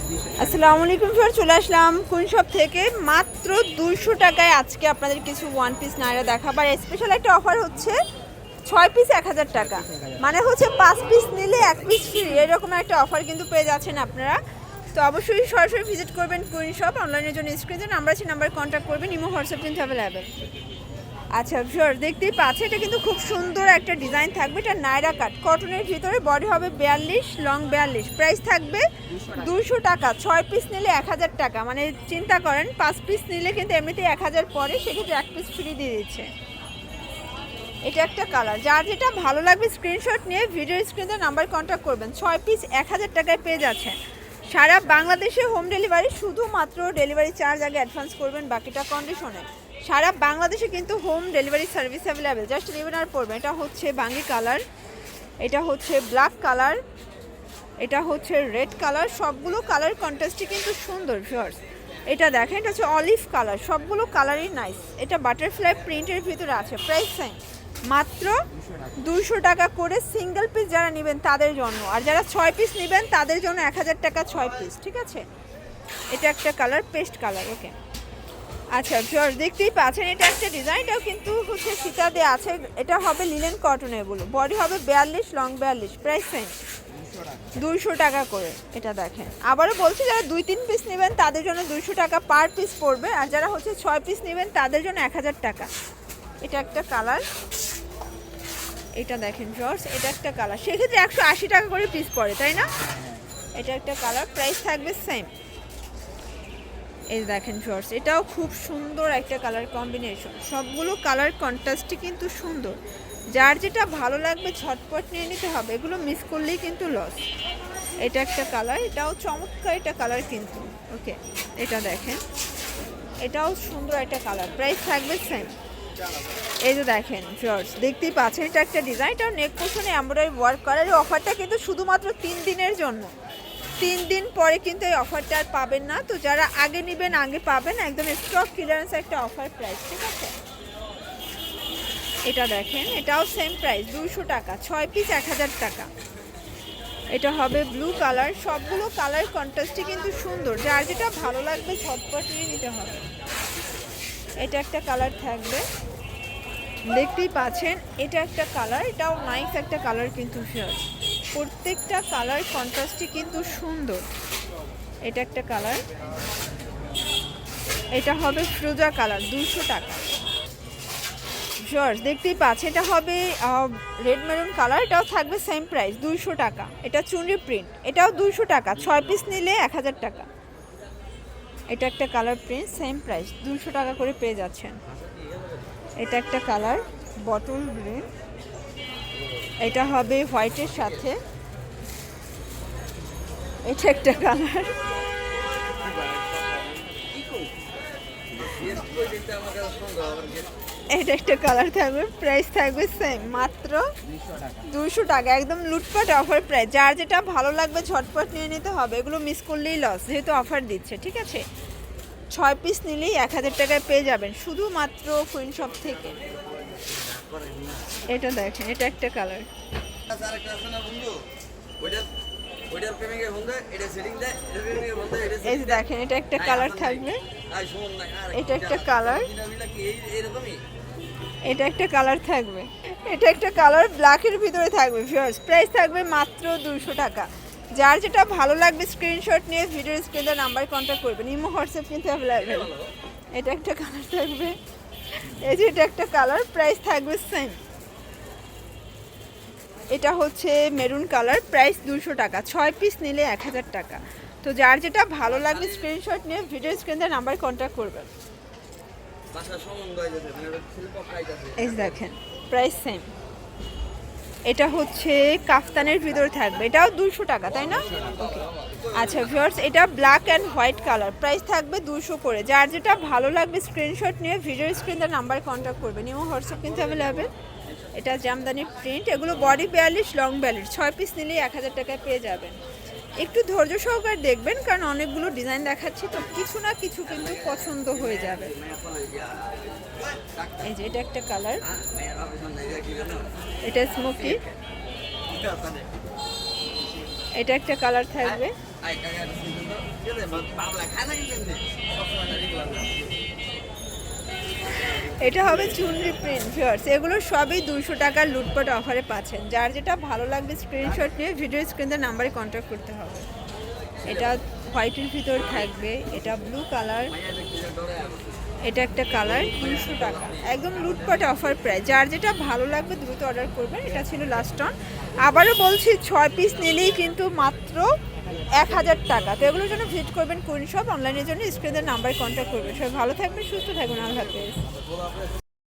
আসসালামু আলাইকুম স্যার, চলে আসলাম কোন শপ থেকে মাত্র 200 টাকায় আজকে আপনাদের কিছু ওয়ান পিস নাইরা দেখাবার স্পেশাল একটা অফার হচ্ছে 6 পিস 1000 টাকা, মানে হচ্ছে 5 পিস নিলে 1 পিস ফ্রি, এরকম একটা অফার কিন্তু পেয়ে যাচ্ছেন আপনারা। তো অবশ্যই সরাসরি ভিজিট করবেন কুইন শপ। অনলাইনের জন্য স্ক্রিনে নাম্বার আছে, নাম্বার কন্ট্যাক্ট করবেন। ইমো হোয়াটসঅ্যাপ কিন্তু অ্যাভেলেবেল। আচ্ছা ভিউয়ার, দেখতেই পাচ্ছেন এটা কিন্তু খুব সুন্দর একটা ডিজাইন থাকবে। এটা নাইরা কাট কটনের ভিতরে, বডি হবে 42, লং 42, প্রাইস থাকবে 200 টাকা। 6 পিস নিলে 1000 টাকা, মানে চিন্তা করেন 5 পিস নিলে কিন্তু এমনিতেই 1000 পরে, সেক্ষেত্রে 1 পিস ফ্রি দিয়ে দিচ্ছে। এটা একটা কালার, যার যেটা ভালো লাগবে স্ক্রিনশট নিয়ে ভিডিও স্ক্রিনে নাম্বার কন্ট্যাক্ট করবেন। 6 পিস 1000 টাকায় পেয়ে যাচ্ছেন সারা বাংলাদেশে হোম ডেলিভারি। শুধুমাত্র ডেলিভারি চার্জ আগে অ্যাডভান্স করবেন, বাকিটা কন্ডিশনে। সারা বাংলাদেশে কিন্তু home delivery service available. Just নেবেন আর পড়বেন। এটা হচ্ছে বাঙ্গি কালার, এটা হচ্ছে ব্ল্যাক কালার, এটা হচ্ছে রেড কালার। সবগুলো কালার কন্ট্রাস্টই কিন্তু সুন্দর ভিউয়ার্স। এটা দেখেন, এটা হচ্ছে অলিভ কালার। সবগুলো কালারই নাইস। এটা বাটারফ্লাই প্রিন্টের ভিতরে আছে। প্রাইস সেম, মাত্র 200 টাকা করে। সিঙ্গেল পিস যারা নেবেন তাদের জন্য, আর যারা 6 পিস নেবেন তাদের জন্য 1000 টাকা 6 পিস, ঠিক আছে। এটা একটা কালার, পেস্ট কালার। ওকে আচ্ছা ভিউয়ার্স, দেখতেই পাচ্ছেন এটা একটা ডিজাইন। এটাও কিন্তু হচ্ছে ফিতা দেওয়া আছে। এটা হবে লিনেন কটনের, বলো বডি হবে 42, লং 42, প্রাইস সেম 200 টাকা করে। এটা দেখেন, আবারও বলছি যারা 2-3 পিস নেবেন তাদের জন্য 200 টাকা পার পিস পড়বে, আর যারা হচ্ছে 6 পিস নেবেন তাদের জন্য 1000 টাকা। এটা একটা কালার, এটা দেখেন ভিউয়ার্স, এটা একটা কালার, সেক্ষেত্রে 180 টাকা করে পিস পড়ে, তাই না? এটা একটা কালার, প্রাইস থাকবে সেম। এই দেখেন ভিউয়ার্স, এটাও খুব সুন্দর একটা কালার কম্বিনেশন। সবগুলো কালার কন্ট্রাস্টই কিন্তু সুন্দর। যার যেটা ভালো লাগবে ঝটপট নিয়ে নিতে হবে, এগুলো মিস করলেই কিন্তু লস। এটা একটা কালার, এটাও চমৎকার একটা কালার কিন্তু। ওকে এটা দেখেন, এটাও সুন্দর একটা কালার, প্রাইস থাকবে সেম। এই যে দেখেন ভিউয়ার্স, দেখতেই পাচ্ছেন এটা একটা ডিজাইন। এটাও নেক পোর্শনে এমব্রয়ডারি ওয়ার্ক করার। এই অফারটা কিন্তু শুধুমাত্র 3 দিনের জন্য। 3 দিন পরে কিন্তু এই অফারটা আর পাবেন না। তো যারা আগে নেবেন আগে পাবেন, একদম স্টক ক্লিয়ারেন্স একটা অফার প্রাইস, ঠিক আছে। এটা দেখেন, এটাও সেম প্রাইস 200 টাকা। 6 পিস 1000 টাকা। এটা হবে ব্লু কালার। সবগুলো কালার কন্ট্রাস্টই কিন্তু সুন্দর। যার যেটা ভালো লাগবে ঝটপট নিয়ে নিতে হবে। এটা একটা কালার থাকবে, দেখতেই পাচ্ছেন। এটা একটা কালার, এটাও নাইস একটা কালার কিন্তু ভিউয়ার্স। প্রত্যেকটা কালার কন্ট্রাস্টই কিন্তু সুন্দর। এটা একটা কালার, এটা হবে ফিরোজা কালার, 200 টাকা। ভিউয়ার্স দেখতেই পাচ্ছেন, এটা হবে রেড মেরুন কালার। এটাও থাকবে সেম প্রাইস 200 টাকা। এটা চুনরি প্রিন্ট, এটাও 200 টাকা। 6 পিস নিলে 1000 টাকা। এটা একটা কালার প্রিন্ট, সেম প্রাইস 200 টাকা করে পেয়ে যাচ্ছেন। এটা একটা কালার বটল গ্রিন, এটা হবে হোয়াইটের সাথে। এটা একটা কালার, এটা একটা কালার থাকবে। প্রাইস থাকবে সেম, মাত্র 200 টাকা। একদম লুটপাট অফার প্রাইস। যার যেটা ভালো লাগবে ঝটপট নিয়ে নিতে হবে, এগুলো মিস করলেই লস, যেহেতু অফার দিচ্ছে, ঠিক আছে। 6 পিস নিলেই 1000 টাকায় পেয়ে যাবেন শুধুমাত্র কুইন শপ থেকে। এটা দেখেন, এটা একটা কালার, এই যে দেখেন, এটা একটা কালার থাকবে। এটা একটা কালার, এটা একটা কালার থাকবে। এটা একটা কালার ব্ল্যাকের ভিতরে থাকবে ভিউয়ার্স। প্রাইস থাকবে মাত্র 200 টাকা। যার যেটা ভালো লাগবে স্ক্রিনশট নিয়ে ভিডিও স্ক্রিনে নাম্বার কন্ট্যাক্ট করবেন। ইমো হোয়াটসঅ্যাপ কিন্তু অ্যাভেলেবেল। এটা একটা কালার থাকবে, এই যে এটা একটা কালার, প্রাইস থাকবে সেম। এটা হচ্ছে মেরুন কালার, প্রাইস 200 টাকা। 6 পিস নিলে 1000 টাকা। তো যার যেটা ভালো লাগবে স্ক্রিনশট নিয়ে ভিডিও স্ক্রিনে নাম্বার কন্ট্যাক্ট করবেন। এই দেখেন, প্রাইস সেম। এটা হচ্ছে কাফতানের ভিতরে থাকবে, এটাও 200 টাকা, তাই না? ওকে আচ্ছা ভিউয়ার্স, এটা black and white colour, price থাকবে 200 করে। যার যেটা ভালো লাগবে স্ক্রিনশট নিয়ে ভিডিও স্ক্রিনে নাম্বার কন্ট্যাক্ট করবেন। ইমো হোয়াটসঅ্যাপ কিন্তু অ্যাভেলেবেল। এটা জামদানি প্রিন্ট, এগুলো বডি 42, লং 42, 6 পিস নিলেই 1000 টাকায় পেয়ে যাবেন। একটু ধৈর্য সহকারে দেখবেন, কারণ অনেকগুলো ডিজাইন দেখাচ্ছি, তো কিছু না কিছু কিন্তু পছন্দ হয়ে যাবে। এই যে এটা একটা কালার, এটা স্মোকি, এটা একটা কালার থাকবে। এটা হবে চুনরি প্রিন্ট ভিউয়ার্স, এগুলো সবই 200 টাকার লুটপাট অফারে পাচ্ছেন। যার যেটা ভালো লাগবে স্ক্রিনশট নিয়ে ভিডিও স্ক্রিনের নাম্বারে কন্ট্যাক্ট করতে হবে। এটা হোয়াইটের ভিতর থাকবে, এটা ব্লু কালার, এটা একটা কালার, 200 টাকা, একদম লুটপাট অফার প্রাইস। যার যেটা ভালো লাগবে দ্রুত অর্ডার করবেন। এটা ছিল লাস্ট অন। আবারও বলছি 6 পিস নিলেই কিন্তু মাত্র 1000 টাকা। তো এগুলোর জন্য ভিজিট করবেন কুইন শপ। অনলাইনের জন্য স্ক্রিনের নাম্বারে কন্ট্যাক্ট করবেন। সবাই ভালো থাকবেন, সুস্থ থাকবেন, আল্লাহ হাফেজ।